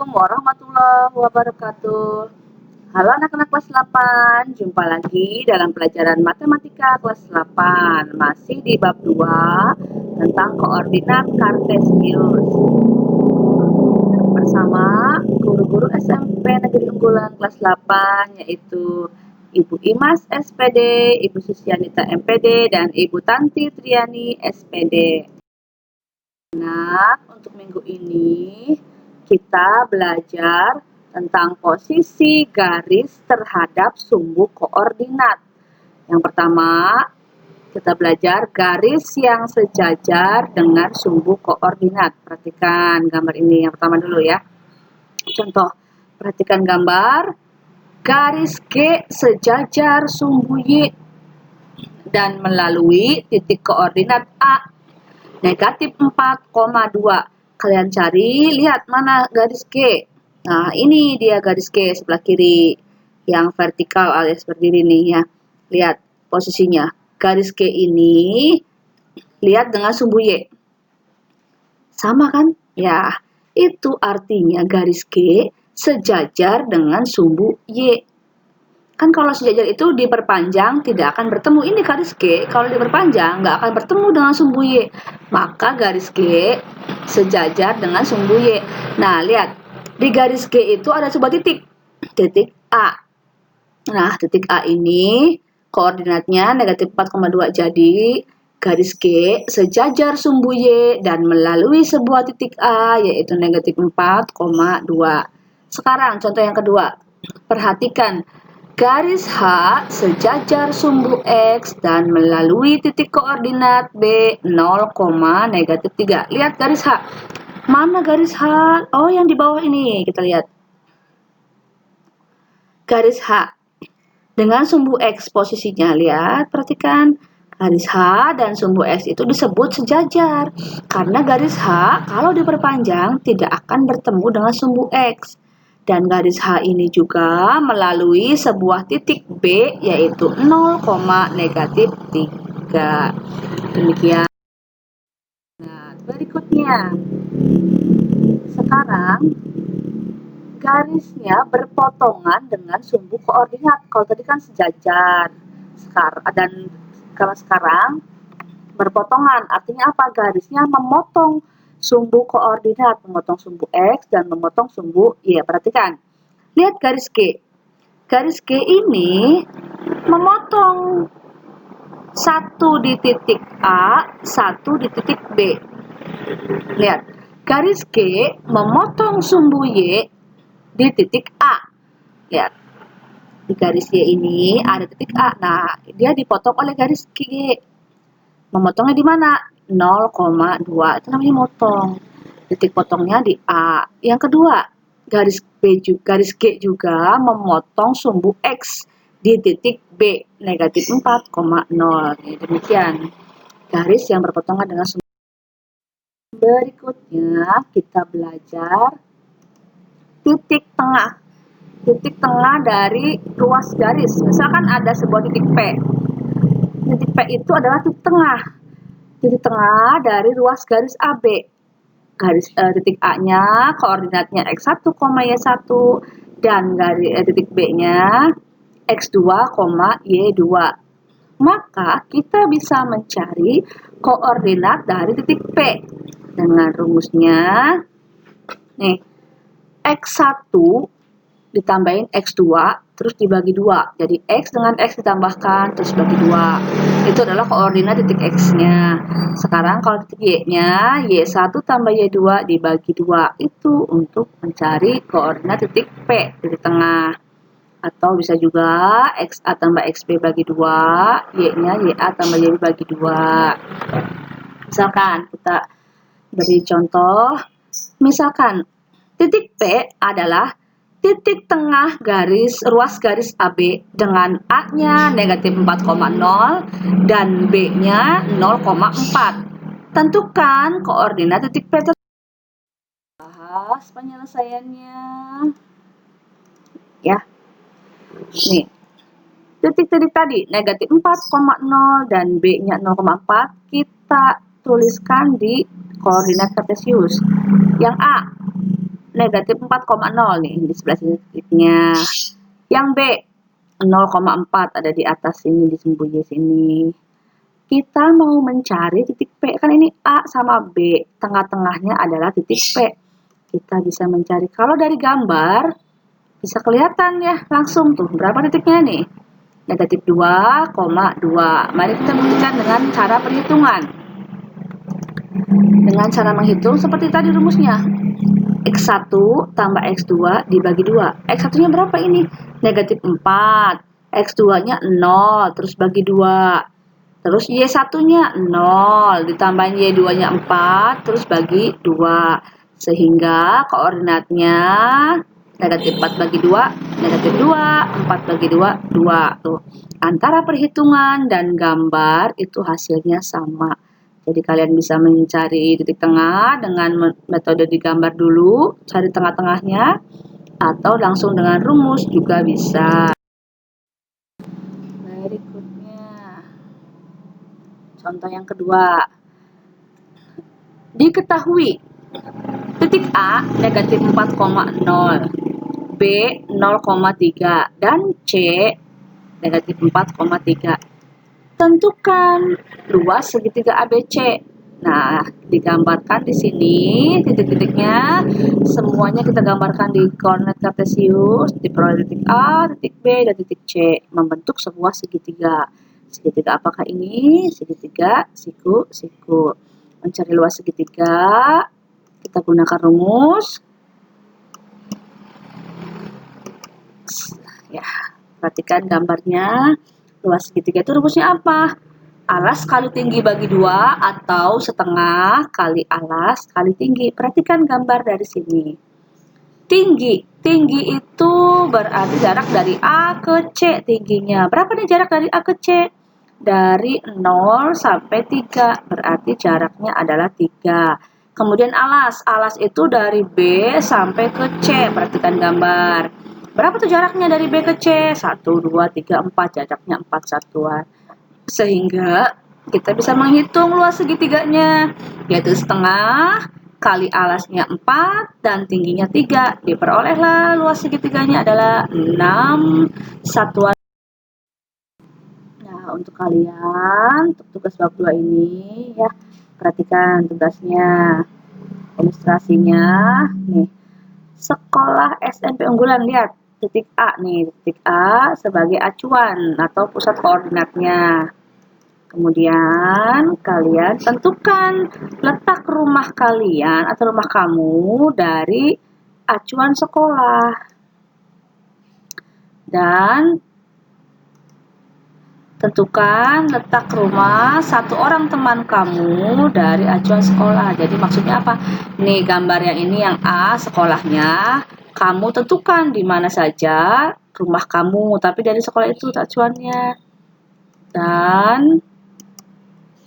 Assalamualaikum warahmatullahi wabarakatuh. Halo anak-anak kelas 8, jumpa lagi dalam pelajaran matematika kelas 8. Masih di bab 2 tentang koordinat kartesius. Bersama guru-guru SMP Negeri Unggulan kelas 8, yaitu Ibu Imas SPD, Ibu Susianita MPD, dan Ibu Tanti Triani SPD. Nah, untuk minggu ini kita belajar tentang posisi garis terhadap sumbu koordinat. Yang pertama, kita belajar garis yang sejajar dengan sumbu koordinat. Perhatikan gambar ini yang pertama dulu ya. Contoh, perhatikan gambar garis G sejajar sumbu Y dan melalui titik koordinat A negatif 4,2. Kalian cari, lihat mana garis G. Nah, ini dia garis G sebelah kiri yang vertikal alias berdiri nih ya. Lihat posisinya. Garis G ini lihat dengan sumbu Y. Sama kan? Ya, itu artinya garis G sejajar dengan sumbu Y. Kan kalau sejajar itu diperpanjang tidak akan bertemu. Ini garis G, kalau diperpanjang nggak akan bertemu dengan sumbu Y. Maka garis G sejajar dengan sumbu Y. Nah, lihat. Di garis G itu ada sebuah titik. Titik A. Nah, titik A ini koordinatnya negatif 4,2. Jadi, garis G sejajar sumbu Y dan melalui sebuah titik A, yaitu negatif 4,2. Sekarang, contoh yang kedua. Perhatikan. Garis H sejajar sumbu X dan melalui titik koordinat B 0, negatif 3. Lihat garis H. Mana garis H? Oh, yang di bawah ini. Kita lihat. Garis H. Dengan sumbu X posisinya. Lihat, perhatikan. Garis H dan sumbu X itu disebut sejajar. Karena garis H kalau diperpanjang tidak akan bertemu dengan sumbu X. Dan garis H ini juga melalui sebuah titik B, yaitu 0, negatif 3. Demikian. Nah, berikutnya. Sekarang, garisnya berpotongan dengan sumbu koordinat. Kalau tadi kan sejajar. Dan kalau sekarang, berpotongan. Artinya apa? Garisnya memotong sumbu koordinat, memotong sumbu X dan memotong sumbu Y. Perhatikan. Lihat garis G. Garis G ini memotong satu di titik A, satu di titik B. Lihat. Garis G memotong sumbu Y di titik A. Lihat. Di garis Y ini ada titik A. Nah, dia dipotong oleh garis G. Memotongnya di mana? 0,2. Itu namanya motong. Titik potongnya di A. Yang kedua, garis G juga memotong sumbu X di titik B, negatif 4,0. Demikian garis yang berpotongan dengan sumbu. Berikutnya kita belajar titik tengah. Titik tengah dari ruas garis. Misalkan ada sebuah titik P. Titik P itu adalah titik tengah. Titik tengah dari ruas garis AB. Titik A-nya koordinatnya X1, Y1 dan titik B-nya X2, Y2. Maka kita bisa mencari koordinat dari titik P dengan rumusnya. Nih, X1 ditambahin X2 terus dibagi 2. Jadi X dengan X ditambahkan terus bagi 2. Itu adalah koordinat titik X-nya. Sekarang kalau titik Y-nya Y1 tambah Y2 dibagi 2. Itu untuk mencari koordinat titik P, titik tengah. Atau bisa juga XA tambah XB bagi 2, Y-nya YA tambah YB bagi 2. Misalkan kita beri contoh. Misalkan titik P adalah titik tengah ruas garis AB dengan A-nya negatif 4,0 dan B-nya 0,4. Tentukan koordinat titik P. Bahas penyelesaiannya. Ya. Nih. Titik-titik tadi negatif 4,0 dan B-nya 0,4 kita tuliskan di koordinat kartesius. Yang A negatif 4,0 nih di sebelah sini titiknya. Yang B 0,4 ada di atas sini, disembunyi sini. Kita mau mencari titik P, kan ini A sama B, tengah-tengahnya adalah titik P. Kita bisa mencari, kalau dari gambar bisa kelihatan ya langsung tuh berapa titiknya nih, negatif 2,2. Mari kita buktikan dengan cara perhitungan. Dengan cara menghitung seperti tadi rumusnya, X1 tambah X2 dibagi 2. X1 nya berapa ini? Negatif 4. X2 nya 0, terus bagi 2. Terus Y1 nya 0, ditambahin Y2 nya 4, terus bagi 2. Sehingga koordinatnya negatif 4 bagi 2, negatif 2, 4 bagi 2, 2. Tuh. Antara perhitungan dan gambar itu hasilnya sama. Jadi kalian bisa mencari titik tengah dengan metode digambar dulu, cari tengah-tengahnya, atau langsung dengan rumus juga bisa. Berikutnya, contoh yang kedua. Diketahui titik A negatif 4,0, B 0,3, dan C negatif 4,3. Tentukan luas segitiga ABC. Nah, digambarkan di sini titik-titiknya, semuanya kita gambarkan di koordinat kartesius, diperoleh titik A, titik B, dan titik C, membentuk sebuah segitiga. Segitiga apakah ini? Segitiga siku-siku. Mencari luas segitiga, kita gunakan rumus. Ya, perhatikan gambarnya. Luas segitiga itu rumusnya apa? Alas kali tinggi bagi 2 atau setengah kali alas kali tinggi. Perhatikan gambar dari sini. Tinggi itu berarti jarak dari A ke C tingginya. Berapa nih jarak dari A ke C? Dari 0 sampai 3, berarti jaraknya adalah 3. Kemudian alas itu dari B sampai ke C. Perhatikan gambar. Berapa tuh jaraknya dari B ke C? 1, 2, 3, 4. Jaraknya 4 satuan. Sehingga kita bisa menghitung luas segitiganya, yaitu setengah kali alasnya 4 dan tingginya 3. Diperolehlah luas segitiganya adalah 6 satuan. Nah, untuk kalian, untuk tugas bab 2 ini ya, perhatikan tugasnya. Ilustrasinya nih. Sekolah SMP unggulan, lihat titik A nih, titik A sebagai acuan atau pusat koordinatnya. Kemudian kalian tentukan letak rumah kalian atau rumah kamu dari acuan sekolah. Dan tentukan letak rumah satu orang teman kamu dari acuan sekolah. Jadi maksudnya apa? Nih gambar yang ini yang A sekolahnya. Kamu tentukan di mana saja rumah kamu, tapi dari sekolah itu acuannya. Dan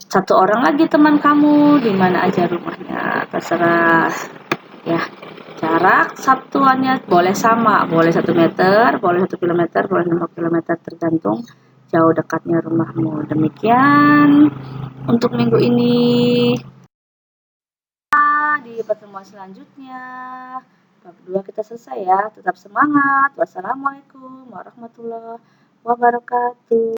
satu orang lagi teman kamu, di mana aja rumahnya, terserah. Ya, jarak satuannya boleh sama, boleh 1 meter, boleh 1 kilometer, boleh 5 kilometer, tergantung jauh dekatnya rumahmu. Demikian untuk minggu ini. Di pertemuan selanjutnya, bab 2 kita selesai ya. Tetap semangat. Wassalamualaikum warahmatullahi wabarakatuh.